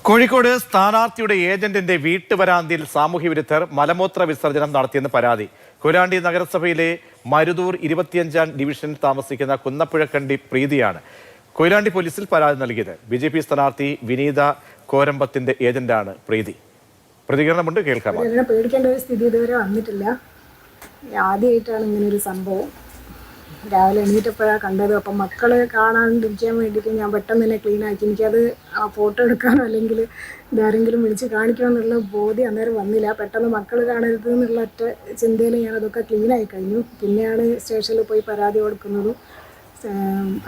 കോഴിക്കോട് സ്ഥാനാർത്ഥിയുടെ ഏജന്റിന്റെ വീട്ടുവരാന്തിയിൽ സാമൂഹ്യ വിരുദ്ധർ മലമൂത്ര വിസർജനം നടത്തിയെന്ന് പരാതി. കൊയിലാണ്ടി നഗരസഭയിലെ മരുതൂർ 25-ാം ഡിവിഷനിൽ താമസിക്കുന്ന കുന്നപ്പുഴക്കണ്ടി പ്രീതിയാണ് കൊയിലാണ്ടി പോലീസിൽ പരാതി നൽകിയത്. BJP സ്ഥാനാർത്ഥി വിനീത കോരമ്പത്തിന്റെ ഏജന്റാണ് പ്രീതി. പ്രതികരണമുണ്ട്, കേൾക്കാം. പേടിക്കേണ്ട ഒരു സ്ഥിതി ഇതുവരെ വന്നിട്ടില്ല. ആദ്യമായിട്ടാണ് ഇങ്ങനൊരു സംഭവം. രാവിലെ എണീറ്റപ്പോഴാണ് കണ്ടത്. അപ്പം മക്കളെ കാണാണ്ടിരിക്കാൻ വേണ്ടിയിട്ട് ഞാൻ പെട്ടെന്ന് തന്നെ ക്ലീൻ ആക്കി. എനിക്കത് ഫോട്ടോ എടുക്കാനോ അല്ലെങ്കിൽ ഇതാരെങ്കിലും വിളിച്ച് കാണിക്കണോ എന്നുള്ള ബോധ്യം അന്നേരം വന്നില്ല. പെട്ടെന്ന് മക്കൾ കാണരുത് എന്നുള്ള ഒറ്റ ചിന്തയിൽ ഞാനതൊക്കെ ക്ലീനായി കഴിഞ്ഞു. പിന്നെയാണ് സ്റ്റേഷനിൽ പോയി പരാതി കൊടുക്കുന്നതും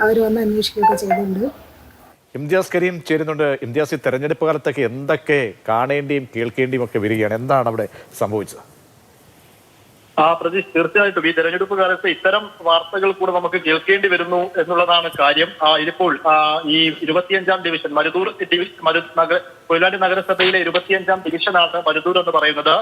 അവർ വന്ന് അന്വേഷിക്കുകയൊക്കെ ചെയ്തിട്ടുണ്ട്. ഇംതിയാസ് കരീം ചേരുന്നുണ്ട്. ഇംതിയാസ്, ഈ തെരഞ്ഞെടുപ്പ് കാലത്തൊക്കെ എന്തൊക്കെ കാണേണ്ടിയും കേൾക്കേണ്ടിയും ഒക്കെ വരികയാണ്, എന്താണ് അവിടെ സംഭവിച്ചത്? പ്രതീഷ്, തീർച്ചയായിട്ടും ഈ തെരഞ്ഞെടുപ്പ് കാലത്ത് ഇത്തരം വാർത്തകൾ കൂടെ നമുക്ക് കേൾക്കേണ്ടി വരുന്നു എന്നുള്ളതാണ് കാര്യം. ഇതിപ്പോൾ ഈ 25-ാം ഡിവിഷൻ മരുതൂർ കൊയിലാണ്ടി നഗരസഭയിലെ 25-ാം ഡിവിഷനാണ് മരുതൂർ എന്ന് പറയുന്നത്.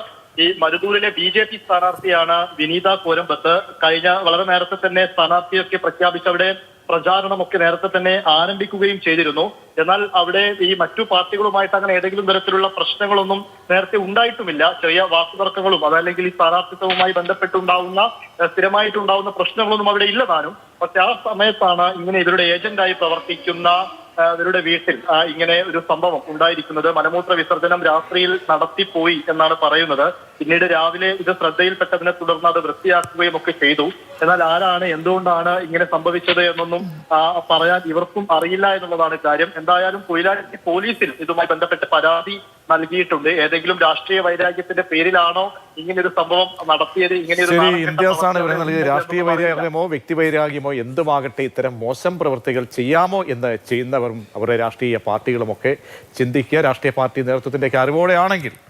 ഈ മരുതൂരിലെ BJP സ്ഥാനാർത്ഥിയാണ് വിനീത കോരമ്പത്ത്. കഴിഞ്ഞ വളരെ നേരത്തെ തന്നെ സ്ഥാനാർത്ഥിയൊക്കെ പ്രഖ്യാപിച്ച് അവിടെ പ്രചാരണമൊക്കെ നേരത്തെ തന്നെ ആരംഭിക്കുകയും ചെയ്തിരുന്നു. എന്നാൽ അവിടെ ഈ മറ്റു പാർട്ടികളുമായിട്ട് അങ്ങനെ ഏതെങ്കിലും തരത്തിലുള്ള പ്രശ്നങ്ങളൊന്നും നേരത്തെ ഉണ്ടായിട്ടുമില്ല. ചെറിയ വാക്കുതർക്കങ്ങളും അതല്ലെങ്കിൽ ഈ സ്ഥാനാർത്ഥിത്വവുമായി ബന്ധപ്പെട്ടുണ്ടാവുന്ന സ്ഥിരമായിട്ടുണ്ടാവുന്ന പ്രശ്നങ്ങളൊന്നും അവിടെ ഇല്ലതാനും. പക്ഷെ ആ സമയത്താണ് ഇങ്ങനെ ഇവരുടെ ഏജന്റായി പ്രവർത്തിക്കുന്ന ഇവരുടെ വീട്ടിൽ ഇങ്ങനെ ഒരു സംഭവം ഉണ്ടായിരിക്കുന്നത്. മലമൂത്ര വിസർജനം രാത്രിയിൽ നടത്തിപ്പോയി എന്നാണ് പറയുന്നത്. പിന്നീട് രാവിലെ ഇത് ശ്രദ്ധയിൽപ്പെട്ടതിനെ തുടർന്ന് അത് വൃത്തിയാക്കുകയും ഒക്കെ ചെയ്തു. എന്നാൽ ആരാണ്, എന്തുകൊണ്ടാണ് ഇങ്ങനെ സംഭവിച്ചത് എന്നൊന്നും പറയാൻ ഇവർക്കും അറിയില്ല എന്നുള്ളതാണ് കാര്യം. എന്തായാലും കൊയിലാണ്ടി പോലീസിൽ ഇതുമായി ബന്ധപ്പെട്ട് പരാതി നൽകിയിട്ടുണ്ട്. ഏതെങ്കിലും രാഷ്ട്രീയ വൈരാഗ്യത്തിന്റെ പേരിലാണോ ഇങ്ങനൊരു സംഭവം നടത്തിയത്? രാഷ്ട്രീയ വൈരാഗ്യമോ വ്യക്തി വൈരാഗ്യമോ എന്തുമാകട്ടെ, ഇത്തരം മോശം പ്രവൃത്തികൾ ചെയ്യാമോ എന്ന് ചെയ്യുന്നവരും അവരുടെ രാഷ്ട്രീയ പാർട്ടികളുമൊക്കെ ചിന്തിക്കുക. രാഷ്ട്രീയ പാർട്ടി നേതൃത്വത്തിന്റെ അറിവോടെയാണെങ്കിൽ